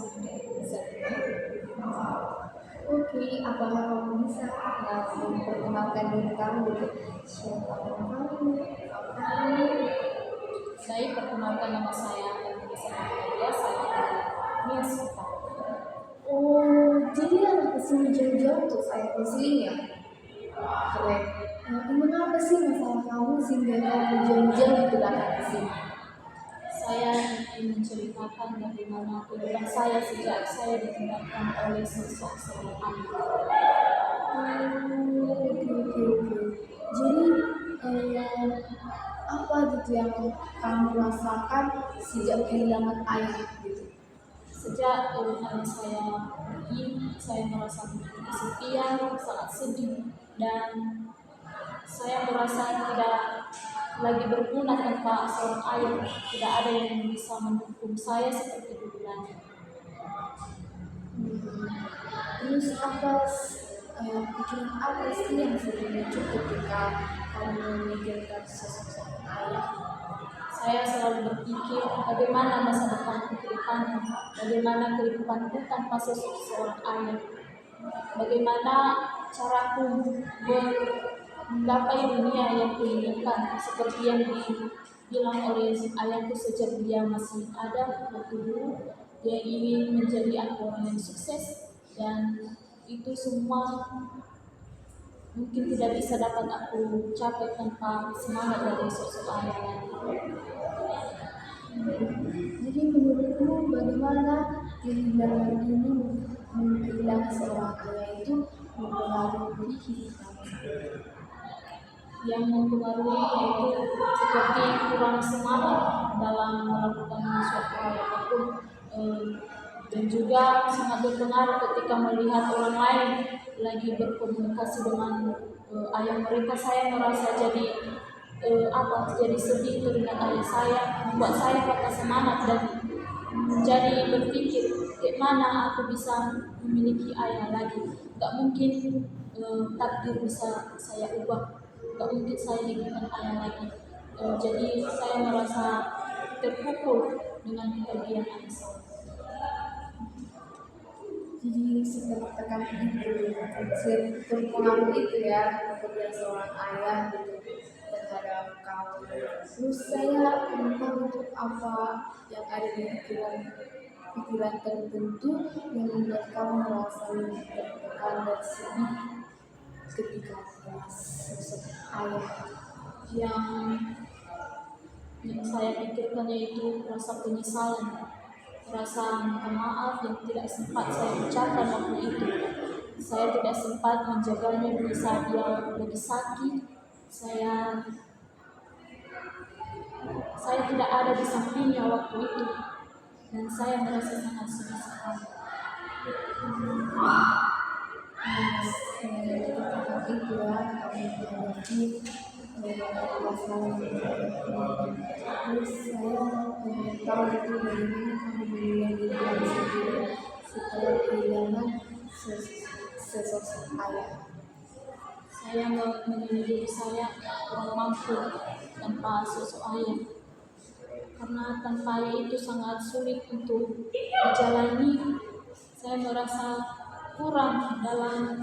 bisa. Oke, apakah kamu bisa memperkenalkan diri kamu gitu? Siapa kamu? Baik, perkenalkan nama saya dan bisa dipanggil saya Nia Suta. Oh, jadi anak kesini jauh-jauh untuk saya kesini ya? Keren. Emang apa sih masalah kamu sehingga kamu jauh-jauh itu datang ke sini? Saya ingin menceritakan bagaimana kehidupan saya sejak saya ditinggalkan oleh sosok seorang ayah. Oke. Jadi apa gitu yang kamu rasakan sejak kehilangan ayah gitu? Sejak ayah saya pergi, saya merasa begitu kesepian, sangat sedih, dan saya merasa tidak lagi berguna tanpa seorang ayah. Tidak ada yang bisa mendukung saya seperti dulu lagi. Terus pikiran apa sih yang sering muncul ketika kamu memikirkan sosok ayah? Saya selalu berpikir bagaimana masa depanku ke depannya, bagaimana kehidupanku tanpa sosok seorang ayah, bagaimana caraku menggapai dunia yang kuinginkan, seperti yang dibilang oleh ayahku sejak dia masih ada waktu dulu. Dia ingin menjadi orang yang sukses, dan itu semua mungkin tidak bisa dapat aku capai tanpa semangat dari sosok ayah lagi. Jadi menurutmu bagaimana kehilangan ini menghilang seorang ayah itu mempengaruhi hidup kamu? Yang mempengaruhi yaitu seperti kurang semangat dalam melakukan suatu hal apapun, dan juga sangat berpengaruh ketika melihat orang lain lagi berkomunikasi dengan ayah mereka. Saya merasa jadi sedih teringat ayah saya, membuat saya patah semangat dan menjadi berpikir bagaimana aku bisa memiliki ayah lagi. Gak mungkin takdir bisa saya ubah, gak mungkin saya diberikan ayah lagi. Jadi saya merasa terpukul dengan kepergian ayah saya. Jadi setelah tekan itu berpengaruh itu ya kepada seorang ayah gitu terhadap kamu. Terus saya ingin tahu itu apa yang ada di pikiran tertentu yang membuat kamu merasa lebih tertekan dan sedih ketika melihat sosok ayah. Yang saya pikirkan yaitu rasa penyesalan, rasa minta maaf yang tidak sempat saya ucapkan waktu itu. Saya tidak sempat menjaganya di saat dia lagi sakit. Saya tidak ada di sampingnya waktu itu, dan saya merasa sangat sedih sekali. Ketika itu ya kami menghadapi masalah terus saya ingin tahu itu bagaimana kamu menilai diri kamu sendiri setelah kehilangan sosok ayah. Saya menilai diri saya kurang mampu tanpa sosok ayah, karena tanpa ayah itu sangat sulit untuk dijalani. Saya merasa kurang dalam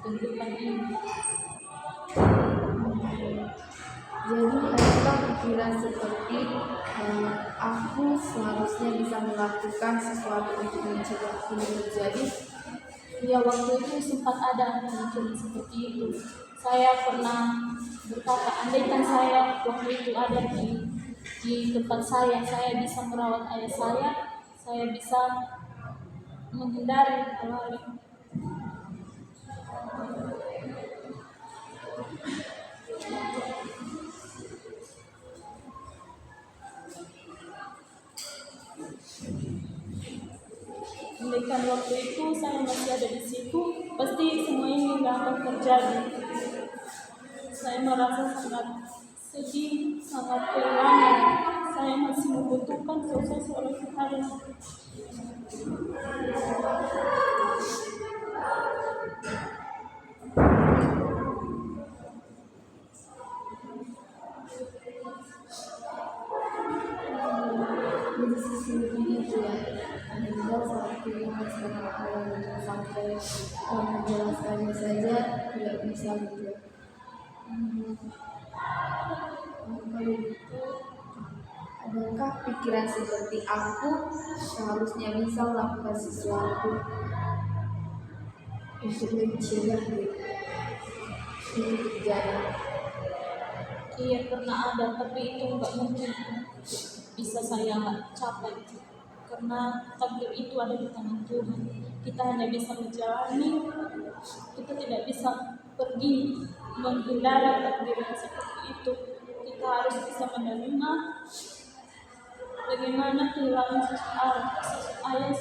kehidupan ini. Jadi adakah pikiran seperti aku seharusnya bisa melakukan sesuatu untuk mencegah ini terjadi? Ya, waktu itu sempat ada pemikiran seperti itu. Saya pernah berkata, andaikan saya waktu itu ada di tempat saya bisa merawat ayah saya bisa menghindari hal-hal itu. Andaikan waktu itu saya masih ada di situ, pasti semua ini nggak akan terjadi. Saya merasa sangat sedih, sangat kehilangan. Saya masih membutuhkan sosok seorang ayah. Jadi sesungguhnya itu ya meninggal sama ayah gitu sampai menjelaskannya saja tidak bisa gitu. Kalau gitu, adakah pikiran seperti aku seharusnya bisa melakukan sesuatu untuk mencegah gitu ini terjadi? Iya pernah ada, tapi itu nggak mungkin bisa saya capai karena takdir itu ada di tangan Tuhan. Kita hanya bisa menjalani, kita tidak bisa pergi menghindari takdir yang seperti itu. Kita harus bisa menerima bagaimana kehilangan sosok ayah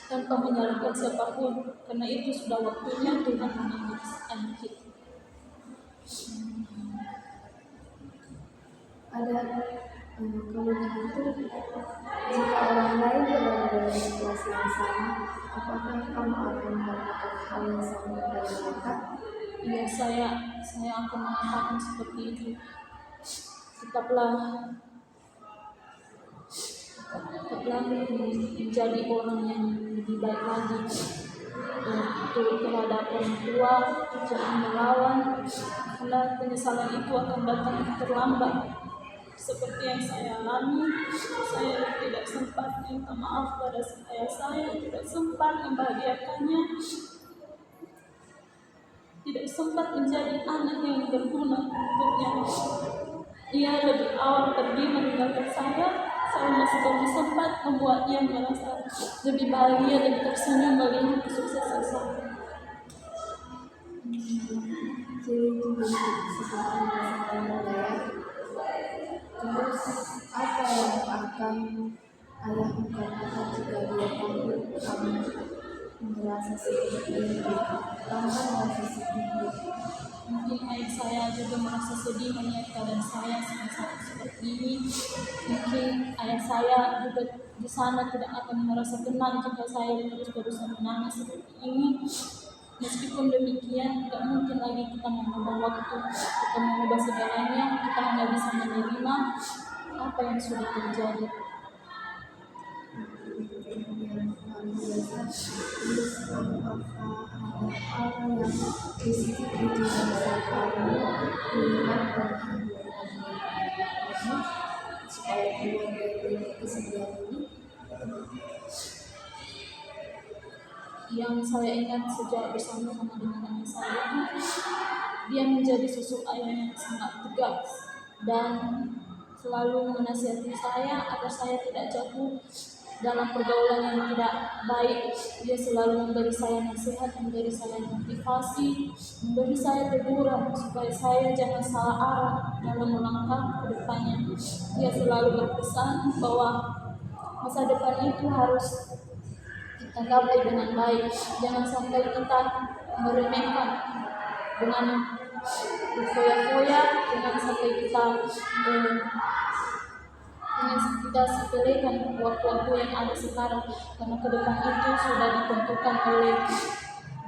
tanpa menyalahkan siapapun, karena itu sudah waktunya Tuhan mengambil anak kita. Ada kalau begitu, jika orang lain berada dalam situasi yang sama, apakah kamu akan melakukan hal yang sama pada mereka? Ya, saya akan mengatakan seperti itu. Tetaplah menjadi orang yang lebih baik lagi terhadap orang tua, jangan melawan, karena penyesalan itu akan datang terlambat. Seperti yang saya alami, saya tidak sempat minta maaf pada ayah saya, tidak sempat membahagiakannya, tidak sempat menjadi anak yang berguna untuknya. Ia lebih awal pergi meninggalkan saya masih belum sempat membuatnya merasa lebih bahagia dan tersenyum melihat kesuksesan saya. Jadi itu seperti masalah ya. Terus apa yang akan ayah katakan jika dia tahu kamu merasa seperti itu? Kamu kan merasa sedih. Mungkin ayah saya juga merasa sedih melihat keadaan saya seperti ini. Mungkin ayah saya juga di sana tidak akan merasa tenang jika saya terus-terusan menangis seperti ini. Meskipun demikian, tidak mungkin lagi kita mengubah waktu, kita mengubah segalanya. Kita hanya bisa menerima apa yang sudah terjadi. Hal yang positif itu yang bisa kamu lihat dan supaya keluar dari kesedihan ini. Yang saya ingat sejak bersama-sama dengan ayah saya, dia menjadi sosok ayah yang sangat tegas dan selalu menasihati saya agar saya tidak jatuh dalam pergaulan yang tidak baik. Dia selalu memberi saya nasihat, memberi saya motivasi, memberi saya teguran supaya saya jangan salah arah dalam melangkah ke depannya. Dia selalu berpesan bahwa masa depan itu harus kita gapai dengan baik, jangan sampai kita meremehkan dengan berfoya-foya, jangan sampai kita sepelekan waktu-waktu yang ada sekarang, karena ke depan itu sudah ditentukan oleh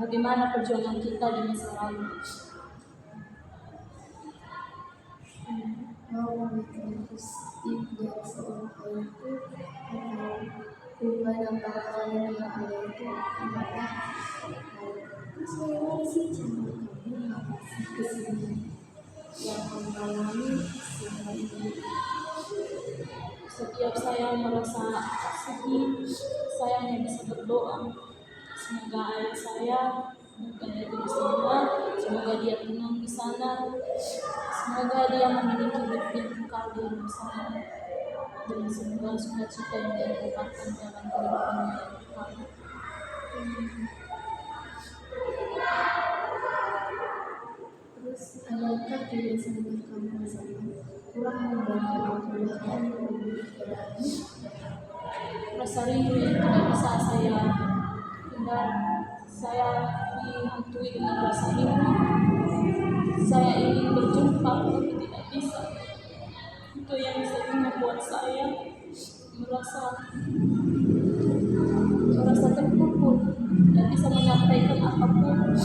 bagaimana perjuangan kita di masa lalu. Mau memikirkan positif dari seorang ayah itu atau hubungan antara kalian dengan ayah itu apakah saya masih cuma kamu apa sih kesedihan yang kamu alami selama ini? Setiap saya merasa sedih, saya hanya bisa berdoa. Semoga ayah saya bukan ada di sana, semoga dia tenang di sana, semoga dia memiliki hidup yang kekal di sana, dan semoga sukacita yang dia dapatkan dalam kehidupan yang kekal. Terus adakah kebiasaan kamu rasakan kurang membantu Allah dan memberi Rasa rindu yang tidak bisa saya hindari, saya dihantui dengan rasa rindu. Saya ingin berjumpa tapi tidak bisa. Itu yang sering membuat saya merasa terpukul, tidak bisa menyampaikan apapun,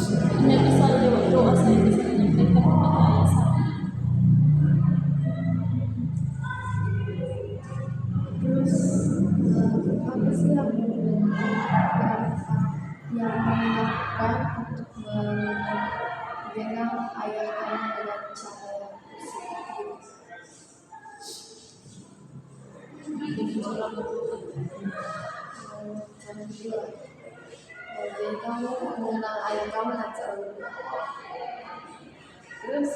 hanya bisa lewat doa saya bisa menyampaikan kepada ayah saya. Terus apa sih yang membuat yang kamu lakukan untuk mengenal ayah kamu dengan cara yang positif? Dengan cara berdoa. Cara kedua, jadi kamu mengenal ayah kamu dengan cara berdoa. Terus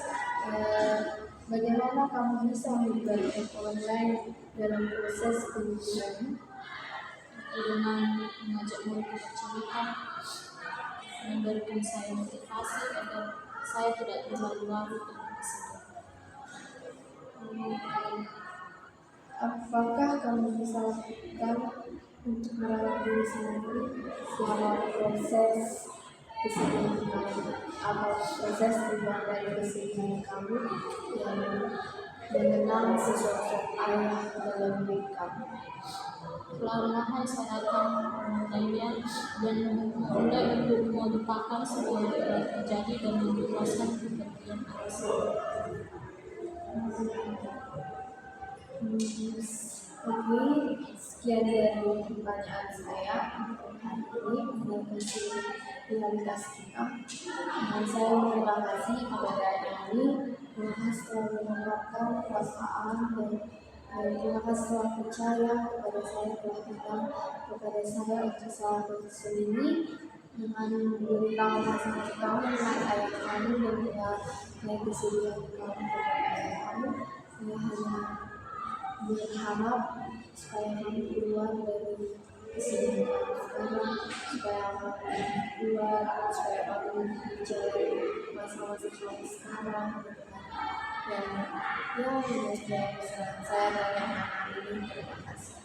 bagaimana kamu bisa melibatkan orang lain dalam proses pendidikan? Dengan mengajak mereka bercerita, memberikan saya motivasi agar saya tidak terlalu larut dalam kesedihan. Apakah kamu bisa lakukan untuk merawat diri sendiri selama proses kesedihan kamu atau proses keluar dari kesedihan kamu yang mengenal sesosok ayah dalam diri kamu? Perlahan-lahan saya akan memulainya dan mulai untuk melupakan semua yang telah terjadi dan mengikhlaskan kepergian ayah saya. Oke, sekian dari pertanyaan saya untuk hari ini mengenai realitas kita. Saya berterima kasih kepada Ani, terima kasih telah menempatkan perasaan dan terima kasih telah percaya kepada saya, telah datang kepada saya untuk saya berkesan ini dengan memberitahu masalah kamu dengan ayah kamu dan dengan kesedihan kamu kepada ayah kamu. Saya hanya berharap supaya kamu keluar dari kesedihan kamu sekarang, supaya kamu keluar, supaya kamu menjalani masa-masa kamu sekarang dan ya, saya dari anak ini. Terima kasih.